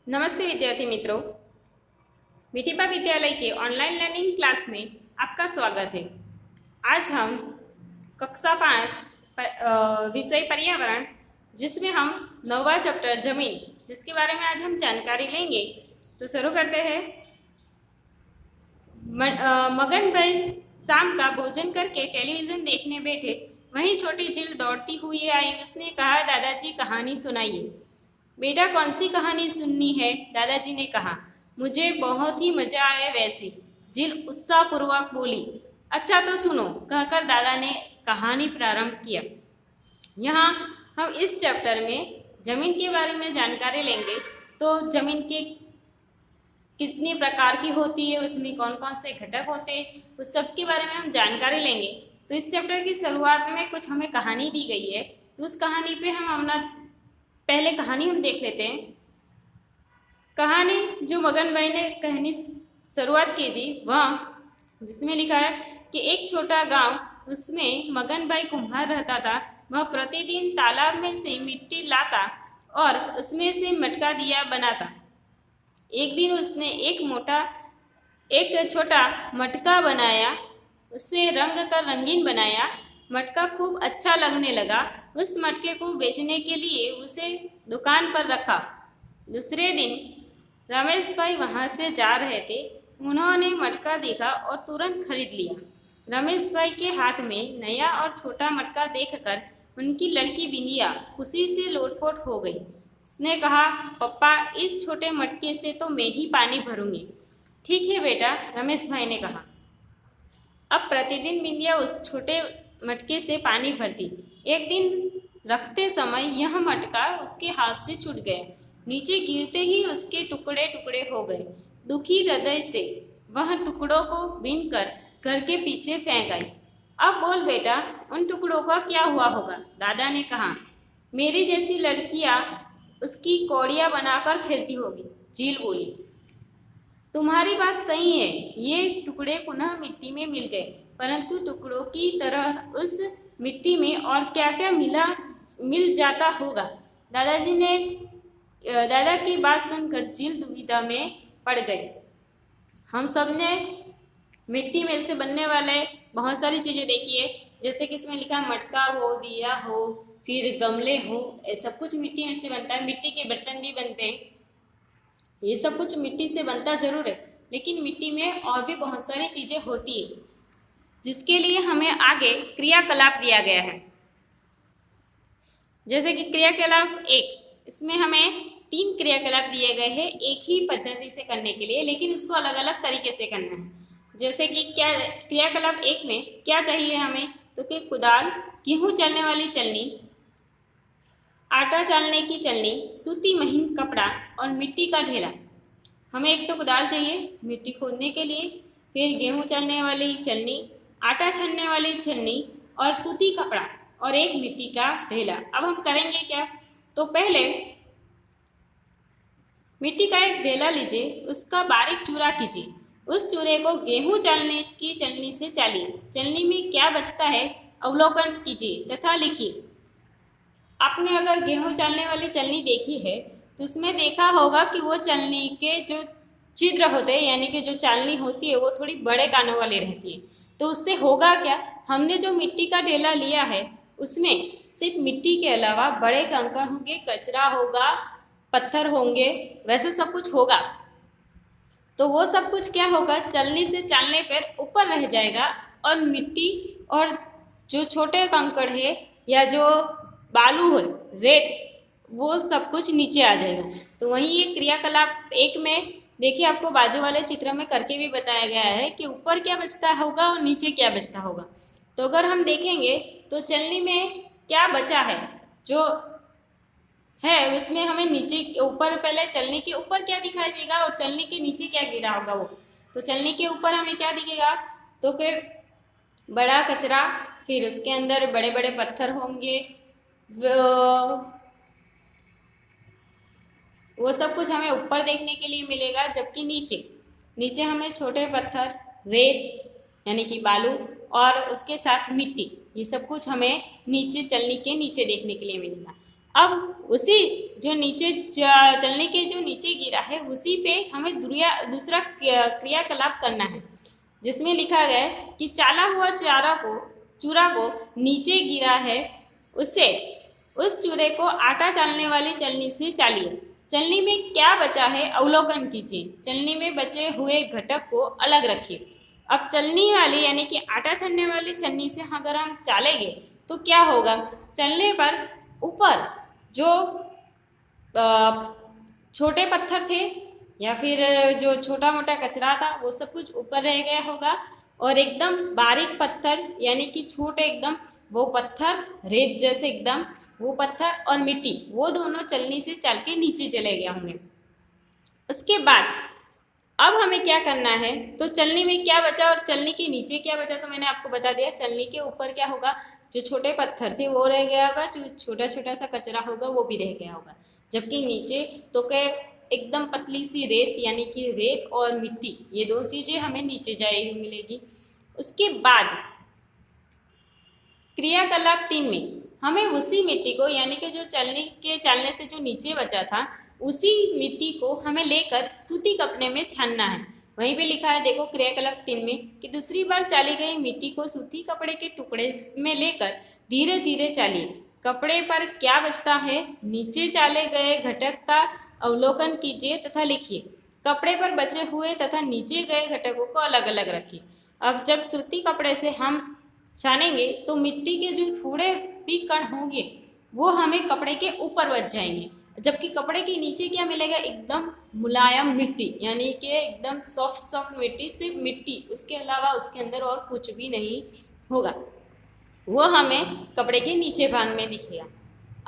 नमस्ते विद्यार्थी मित्रों, मिठीबा विद्यालय के ऑनलाइन लर्निंग क्लास में आपका स्वागत है। आज हम कक्षा 5 विषय पर्यावरण, जिसमें हम 9वां चैप्टर जमीन, जिसके बारे में आज हम जानकारी लेंगे। तो शुरू करते हैं। मगन भाई शाम का भोजन करके टेलीविज़न देखने बैठे। वहीं छोटी झील दौड़ती हुई आई। उसने कहा, दादाजी कहानी सुनाइए। बेटा, कौन सी कहानी सुननी है? दादाजी ने कहा, मुझे बहुत ही मजा आया वैसी। झील उत्साहपूर्वक बोली। अच्छा तो सुनो, कहकर दादा ने कहानी प्रारंभ किया। यहाँ हम इस चैप्टर में जमीन के बारे में जानकारी लेंगे। तो जमीन के कितनी प्रकार की होती है, उसमें कौन कौन से घटक होते हैं, उस सब के बारे में हम जानकारी लेंगे। तो इस चैप्टर की शुरुआत में कुछ हमें कहानी दी गई है, तो उस कहानी पे हम अपना पहले कहानी हम देख लेते हैं। कहानी जो मगन भाई ने कहनी शुरुआत की थी, वह जिसमें लिखा है कि एक छोटा गांव, उसमें मगन भाई कुम्हार रहता था। वह प्रतिदिन तालाब में से मिट्टी लाता और उसमें से मटका दिया बनाता। एक दिन उसने एक छोटा मटका बनाया, उसे रंग कर रंगीन बनाया। मटका खूब अच्छा लगने लगा। उस मटके को बेचने के लिए उसे दुकान पर रखा। दूसरे दिन रमेश भाई वहाँ से जा रहे थे। उन्होंने मटका देखा और तुरंत खरीद लिया। रमेश भाई के हाथ में नया और छोटा मटका देखकर उनकी लड़की बिंदिया खुशी से लोटपोट हो गई। उसने कहा, पप्पा, इस छोटे मटके से तो मैं ही पानी भरूंगी। ठीक है बेटा, रमेश भाई ने कहा। अब प्रतिदिन बिंदिया उस छोटे मटके से पानी भरती। एक दिन रखते समय यह मटका उसके हाथ से छूट गया। नीचे गिरते ही उसके टुकड़े टुकड़े हो गए। दुखी हृदय से वह टुकड़ों को बीनकर घर के पीछे फेंक आई। अब बोल बेटा, उन टुकड़ों का क्या हुआ होगा? दादा ने कहा, मेरी जैसी लड़कियां उसकी कौड़ियाँ बनाकर खेलती होगी। झील बोली, तुम्हारी बात सही है। ये टुकड़े पुनः मिट्टी में मिल गए, परंतु टुकड़ों की तरह उस मिट्टी में और क्या क्या मिल जाता होगा। दादा की बात सुनकर झील दुविधा में पड़ गई। हम सब ने मिट्टी में से बनने वाले बहुत सारी चीज़ें देखी है, जैसे कि इसमें लिखा है मटका हो, दिया हो, फिर गमले हो, ये सब कुछ मिट्टी में से बनता है। मिट्टी के बर्तन भी बनते हैं। ये सब कुछ मिट्टी से बनता जरूर है, लेकिन मिट्टी में और भी बहुत सारी चीज़ें होती है, जिसके लिए हमें आगे क्रियाकलाप दिया गया है। जैसे कि क्रियाकलाप 1, इसमें हमें 3 क्रियाकलाप दिए गए हैं एक ही पद्धति से करने के लिए, लेकिन उसको अलग अलग तरीके से करना है। जैसे कि क्या क्रियाकलाप 1 में क्या चाहिए हमें, तो कि कुदाल, गेहूँ चलने वाली चलनी, आटा चालने की चलनी, सूती महीन कपड़ा और मिट्टी का ढेला। हमें एक तो कुदाल चाहिए मिट्टी खोदने के लिए, फिर गेहूँ चलने वाली चलनी, आटा छानने वाली छलनी और सूती कपड़ा और एक मिट्टी का ढेला। अब हम करेंगे क्या, तो पहले मिट्टी का एक ढेला लीजिए, उसका बारीक चूरा कीजिए। उस चूरे को गेहूँ चालने की चलनी से चालिए। चलनी में क्या बचता है अवलोकन कीजिए तथा लिखिए। आपने अगर गेहूँ चालने वाली चलनी देखी है, तो उसमें देखा होगा कि वो चलनी के जो छिद्र होते हैं, यानी कि जो चालनी होती है, वो थोड़ी बड़े कानों वाली रहती है। तो उससे होगा क्या, हमने जो मिट्टी का ढेला लिया है, उसमें सिर्फ मिट्टी के अलावा बड़े कंकड़ होंगे, कचरा होगा, पत्थर होंगे, वैसे सब कुछ होगा। तो वो सब कुछ क्या होगा, चलनी से चालने पर ऊपर रह जाएगा और मिट्टी और जो छोटे कंकड़ है या जो बालू है, रेत, वो सब कुछ नीचे आ जाएगा। तो वहीं ये क्रियाकलाप 1 में देखिए, आपको बाजू वाले चित्र में करके भी बताया गया है कि ऊपर क्या बचता होगा और नीचे क्या बचता होगा। तो अगर हम देखेंगे तो चलनी में क्या बचा है जो है, उसमें हमें नीचे ऊपर, पहले चलनी के ऊपर क्या दिखाई देगा और चलनी के नीचे क्या गिरा होगा वो। तो चलनी के ऊपर हमें क्या दिखेगा, तो कि बड़ा कचरा, फिर उसके अंदर बड़े बड़े पत्थर होंगे, वो सब कुछ हमें ऊपर देखने के लिए मिलेगा। जबकि नीचे हमें छोटे पत्थर, रेत यानी कि बालू और उसके साथ मिट्टी, ये सब कुछ हमें नीचे चलनी के नीचे देखने के लिए मिलेगा। अब उसी जो नीचे चलनी के जो नीचे गिरा है उसी पे हमें दूसरा क्रियाकलाप करना है, जिसमें लिखा गया है कि चाला हुआ चूरा को नीचे गिरा है, उससे उस चूरे को आटा चालने वाली चलनी से चालिए। चलनी में क्या बचा है अवलोकन कीजिए। चलनी में बचे हुए घटक को अलग रखिए। अब चलनी वाली यानी कि आटा छानने वाली छन्नी से अगर हम चालेंगे तो क्या होगा, चलने पर ऊपर जो छोटे पत्थर थे या फिर जो छोटा मोटा कचरा था वो सब कुछ ऊपर रह गया होगा, और एकदम बारीक पत्थर यानी कि छोटे एकदम वो पत्थर रेत जैसे एकदम वो पत्थर और मिट्टी वो दोनों चलनी से चल के नीचे चले गए होंगे। उसके बाद अब हमें क्या करना है, तो चलनी में क्या बचा और चलनी के नीचे क्या बचा, तो मैंने आपको बता दिया। चलनी के ऊपर क्या होगा, जो छोटे पत्थर थे वो रह गया होगा, जो छोटा छोटा सा कचरा होगा वो भी रह गया होगा, जबकि नीचे तो क्या एकदम पतली सी रेत यानी कि रेत और मिट्टी ये दो चीज़ें हमें नीचे जाई हुई मिलेगी। उसके बाद क्रियाकलाप 3 में हमें उसी मिट्टी को यानी कि जो चलनी के चालने से जो नीचे बचा था उसी मिट्टी को हमें लेकर सूती कपड़े में छानना है। वहीं पे लिखा है देखो क्रियाकलाप 3 में कि दूसरी बार चाली गई मिट्टी को सूती कपड़े के टुकड़े में लेकर धीरे धीरे चालिए। कपड़े पर क्या बचता है, नीचे चाले गए घटक का अवलोकन कीजिए तथा लिखिए। कपड़े पर बचे हुए तथा नीचे गए घटकों को अलग अलग रखिए। अब जब सूती कपड़े से हम छानेंगे तो मिट्टी के जो थोड़े भी कण होंगे वो हमें कपड़े के ऊपर बच जाएंगे, जबकि कपड़े के नीचे क्या मिलेगा, एकदम मुलायम मिट्टी यानी कि एकदम सॉफ्ट सॉफ्ट मिट्टी, सिर्फ मिट्टी, उसके अलावा उसके अंदर और कुछ भी नहीं होगा, वो हमें कपड़े के नीचे भाग में दिखेगा।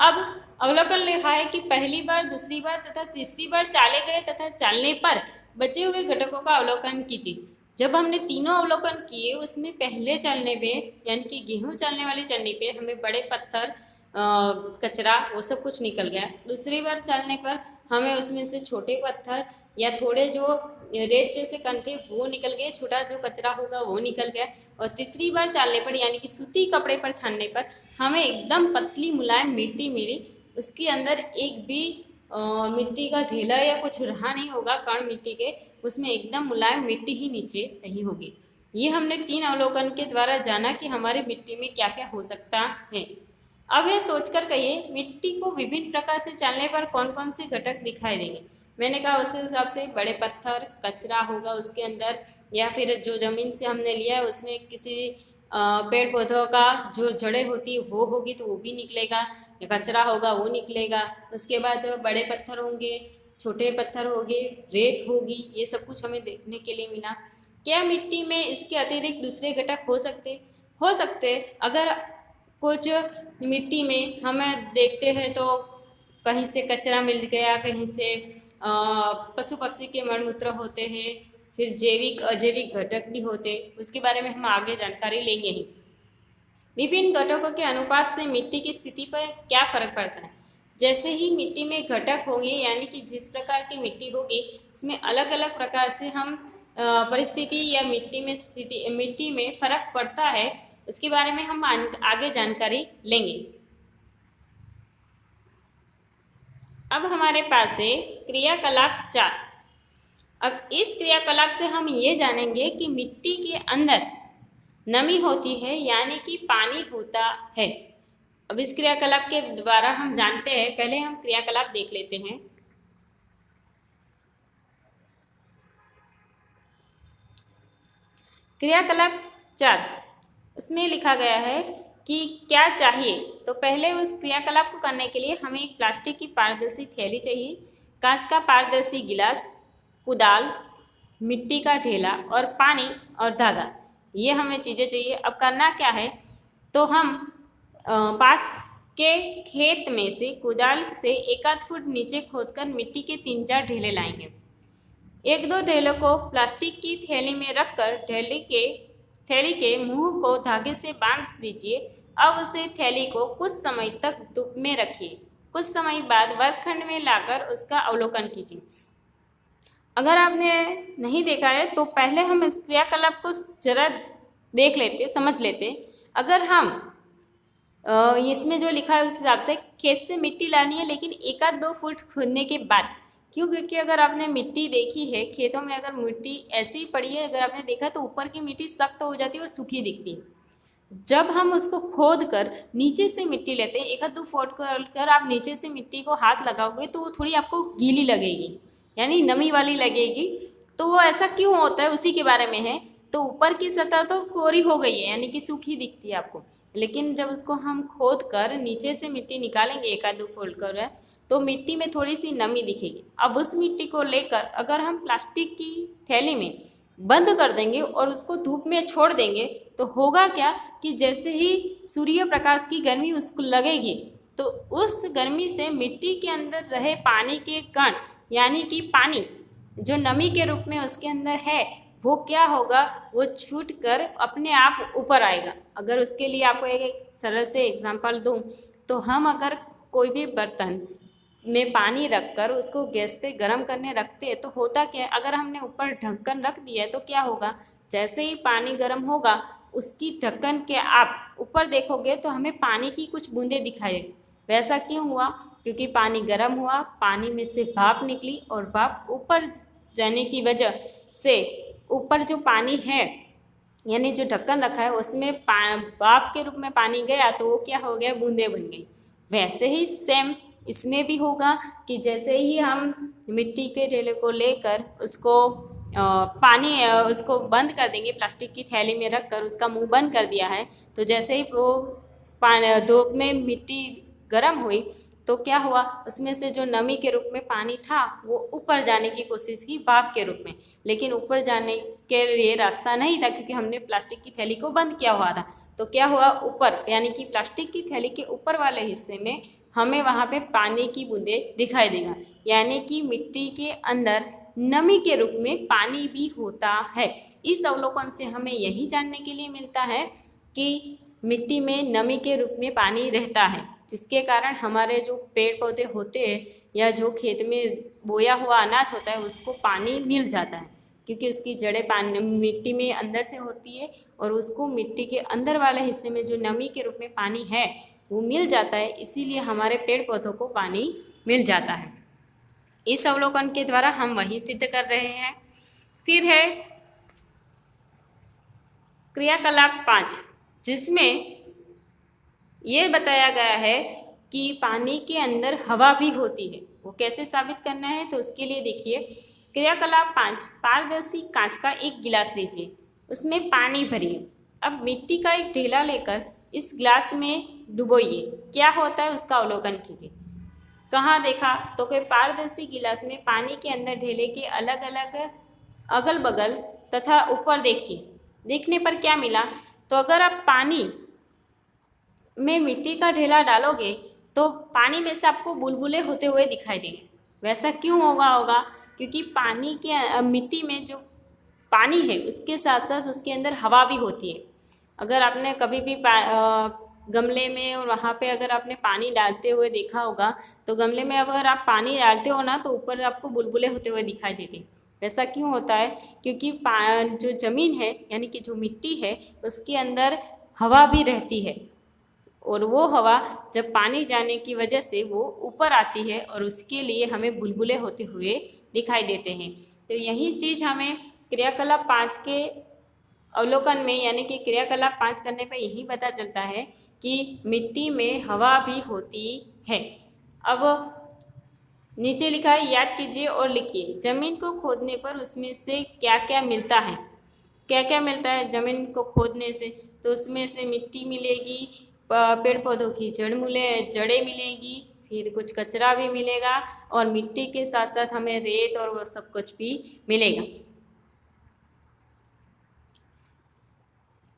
अब अवलोकन लिखा है कि पहली बार, दूसरी बार तथा तीसरी बार चाले गए तथा चालने पर बचे हुए घटकों का अवलोकन कीजिए। जब हमने तीनों अवलोकन किए उसमें पहले चलने पे यानी कि गेहूं चलने वाली चलनी पे हमें बड़े पत्थर कचरा वो सब कुछ निकल गया। दूसरी बार चलने पर हमें उसमें से छोटे पत्थर या थोड़े जो रेत जैसे कण थे वो निकल गए, छोटा जो कचरा होगा वो निकल गया। और तीसरी बार चालने पर यानी कि सूती कपड़े पर छानने पर हमें एकदम पतली मुलायम मिट्टी मिली, उसके अंदर एक भी मिट्टी का ढेला या कुछ रहा नहीं होगा, कण मिट्टी के उसमें एकदम मुलायम मिट्टी ही नीचे नहीं होगी। ये हमने 3 अवलोकन के द्वारा जाना कि हमारे मिट्टी में क्या क्या हो सकता है। अब यह सोचकर कहिए मिट्टी को विभिन्न प्रकार से चालने पर कौन कौन से घटक दिखाई देंगे। मैंने कहा उस हिसाब से बड़े पत्थर कचरा होगा उसके अंदर, या फिर जो ज़मीन से हमने लिया है उसमें किसी पेड़ पौधों का जो जड़ें होती है वो होगी तो वो भी निकलेगा, या कचरा होगा वो निकलेगा। उसके बाद बड़े पत्थर होंगे, छोटे पत्थर होंगे, रेत होगी, ये सब कुछ हमें देखने के लिए मिला। क्या मिट्टी में इसके अतिरिक्त दूसरे घटक हो सकते अगर कुछ मिट्टी में हमें देखते हैं तो कहीं से कचरा मिल गया, कहीं से पशु पक्षी के मलमूत्र होते हैं, फिर जैविक अजैविक घटक भी होते, उसके बारे में हम आगे जानकारी लेंगे ही। विभिन्न घटकों के अनुपात से मिट्टी की स्थिति पर क्या फर्क पड़ता है। जैसे ही मिट्टी में घटक होंगे यानी कि जिस प्रकार की मिट्टी होगी उसमें अलग अलग प्रकार से हम परिस्थिति या मिट्टी में फर्क पड़ता है, उसके बारे में हम आगे जानकारी लेंगे। अब हमारे पास है क्रियाकलाप 4। अब इस क्रियाकलाप से हम ये जानेंगे कि मिट्टी के अंदर नमी होती है यानी कि पानी होता है। अब इस क्रियाकलाप के द्वारा हम जानते हैं, पहले हम क्रियाकलाप देख लेते हैं। क्रियाकलाप 4 उसमें लिखा गया है कि क्या चाहिए, तो पहले उस क्रियाकलाप को करने के लिए हमें एक प्लास्टिक की पारदर्शी थैली चाहिए, कांच का पारदर्शी गिलास, कुदाल, मिट्टी का ढेला और पानी और धागा, ये हमें चीज़ें चाहिए। अब करना क्या है, तो हम पास के खेत में से कुदाल से 1 आध फुट नीचे खोदकर मिट्टी के 3-4 ढेले लाएंगे। 1-2 ढेलों को प्लास्टिक की थैली में रखकर थैली के मुंह को धागे से बांध दीजिए। अब उसे थैली को कुछ समय तक धूप में रखिए। कुछ समय बाद वर्कखंड में लाकर उसका अवलोकन कीजिए। अगर आपने नहीं देखा है तो पहले हम इस क्रियाकलाप को जरा देख लेते, समझ लेते। अगर हम इसमें जो लिखा है उस हिसाब से खेत से मिट्टी लानी है, लेकिन 1-2 फुट खोदने के बाद। क्यों? क्योंकि अगर आपने मिट्टी देखी है खेतों में, अगर मिट्टी ऐसी ही पड़ी है, अगर आपने देखा तो ऊपर की मिट्टी सख्त हो जाती है और सूखी दिखती है। जब हम उसको खोद कर नीचे से मिट्टी लेते हैं, 1-2 फुट कर आप नीचे से मिट्टी को हाथ लगाओगे तो वो थोड़ी आपको गीली लगेगी, यानी नमी वाली लगेगी। तो वो ऐसा क्यों होता है उसी के बारे में है। तो ऊपर की सतह तो कोरी हो गई है, यानी कि सूखी दिखती है आपको, लेकिन जब उसको हम खोद कर नीचे से मिट्टी निकालेंगे 1-2 फुट कर, तो मिट्टी में थोड़ी सी नमी दिखेगी। अब उस मिट्टी को लेकर अगर हम प्लास्टिक की थैली में बंद कर देंगे और उसको धूप में छोड़ देंगे, तो होगा क्या कि जैसे ही सूर्य प्रकाश की गर्मी उसको लगेगी, तो उस गर्मी से मिट्टी के अंदर रहे पानी के कण, यानी कि पानी जो नमी के रूप में उसके अंदर है, वो क्या होगा, वो छूट कर अपने आप ऊपर आएगा। अगर उसके लिए आपको एक सरल से एग्जांपल दूं, तो हम अगर कोई भी बर्तन में पानी रखकर उसको गैस पे गर्म करने रखते हैं, तो होता क्या है, अगर हमने ऊपर ढक्कन रख दिया है तो क्या होगा, जैसे ही पानी गर्म होगा उसकी ढक्कन के आप ऊपर देखोगे तो हमें पानी की कुछ बूंदें दिखाई देती। वैसा क्यों हुआ? क्योंकि पानी गर्म हुआ, पानी में से भाप निकली और भाप ऊपर जाने की वजह से ऊपर जो पानी है, यानी जो ढक्कन रखा है उसमें भाप के रूप में पानी गया, तो वो क्या हो गया, बूंदें बन गई। वैसे ही सेम इसमें भी होगा कि जैसे ही हम मिट्टी के ढेले को लेकर उसको उसको बंद कर देंगे, प्लास्टिक की थैली में रख कर उसका मुंह बंद कर दिया है, तो जैसे ही वो धूप में मिट्टी गर्म हुई तो क्या हुआ, उसमें से जो नमी के रूप में पानी था वो ऊपर जाने की कोशिश की भाप के रूप में, लेकिन ऊपर जाने के लिए रास्ता नहीं था क्योंकि हमने प्लास्टिक की थैली को बंद किया हुआ था। तो क्या हुआ, ऊपर यानी कि प्लास्टिक की थैली के ऊपर वाले हिस्से में हमें वहाँ पे पानी की बूंदें दिखाई देगा, यानी कि मिट्टी के अंदर नमी के रूप में पानी भी होता है। इस अवलोकन से हमें यही जानने के लिए मिलता है कि मिट्टी में नमी के रूप में पानी रहता है, जिसके कारण हमारे जो पेड़ पौधे होते हैं या जो खेत में बोया हुआ अनाज होता है उसको पानी मिल जाता है, क्योंकि उसकी जड़ें पानी मिट्टी में अंदर से होती है और उसको मिट्टी के अंदर वाले हिस्से में जो नमी के रूप में पानी है वो मिल जाता है, इसीलिए हमारे पेड़ पौधों को पानी मिल जाता है। इस अवलोकन के द्वारा हम वही सिद्ध कर रहे हैं। फिर है क्रियाकलाप 5, जिसमें ये बताया गया है कि पानी के अंदर हवा भी होती है। वो कैसे साबित करना है, तो उसके लिए देखिए क्रियाकलाप 5, पारदर्शी कांच का एक गिलास लीजिए, उसमें पानी भरिए। अब मिट्टी का एक ढेला लेकर इस गिलास में डुबोइए, क्या होता है उसका अवलोकन कीजिए। कहाँ देखा, तो कोई पारदर्शी गिलास में पानी के अंदर ढेले के अलग अलग अगल बगल तथा ऊपर देखिए। देखने पर क्या मिला, तो अगर आप पानी में मिट्टी का ढेला डालोगे तो पानी में से आपको बुलबुले होते हुए दिखाई देंगे। वैसा क्यों होगा, क्योंकि पानी के मिट्टी में जो पानी है उसके साथ साथ उसके अंदर हवा भी होती है। अगर आपने कभी भी गमले में और वहाँ पे अगर आपने पानी डालते हुए देखा होगा, तो गमले में अगर आप पानी डालते हो ना तो ऊपर आपको बुलबुले होते हुए दिखाई देते हैं। वैसा क्यों होता है, क्योंकि जो ज़मीन है यानी कि जो मिट्टी है उसके अंदर हवा भी रहती है, और वो हवा जब पानी जाने की वजह से वो ऊपर आती है और उसके लिए हमें बुलबुले होते हुए दिखाई देते हैं। तो यही चीज़ हमें क्रियाकलाप 5 के अवलोकन में, यानी कि क्रियाकलाप 5 करने पर यही पता चलता है कि मिट्टी में हवा भी होती है। अब नीचे लिखा है, याद कीजिए और लिखिए, ज़मीन को खोदने पर उसमें से क्या क्या मिलता है। क्या क्या मिलता है ज़मीन को खोदने से, तो उसमें से मिट्टी मिलेगी, पेड़ पौधों की जड़ें मिलेगी, फिर कुछ कचरा भी मिलेगा और मिट्टी के साथ साथ हमें रेत और वो सब कुछ भी मिलेगा।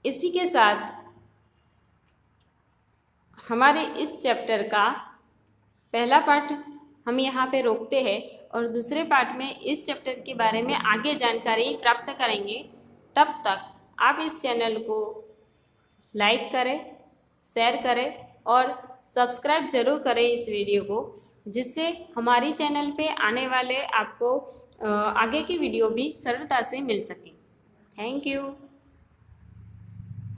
इसी के साथ हमारे इस चैप्टर का पहला पार्ट हम यहाँ पे रोकते हैं और दूसरे पार्ट में इस चैप्टर के बारे में आगे जानकारी प्राप्त करेंगे। तब तक आप इस चैनल को लाइक करें, शेयर करें और सब्सक्राइब ज़रूर करें इस वीडियो को, जिससे हमारी चैनल पे आने वाले आपको आगे की वीडियो भी सरलता से मिल सकें। Thank you.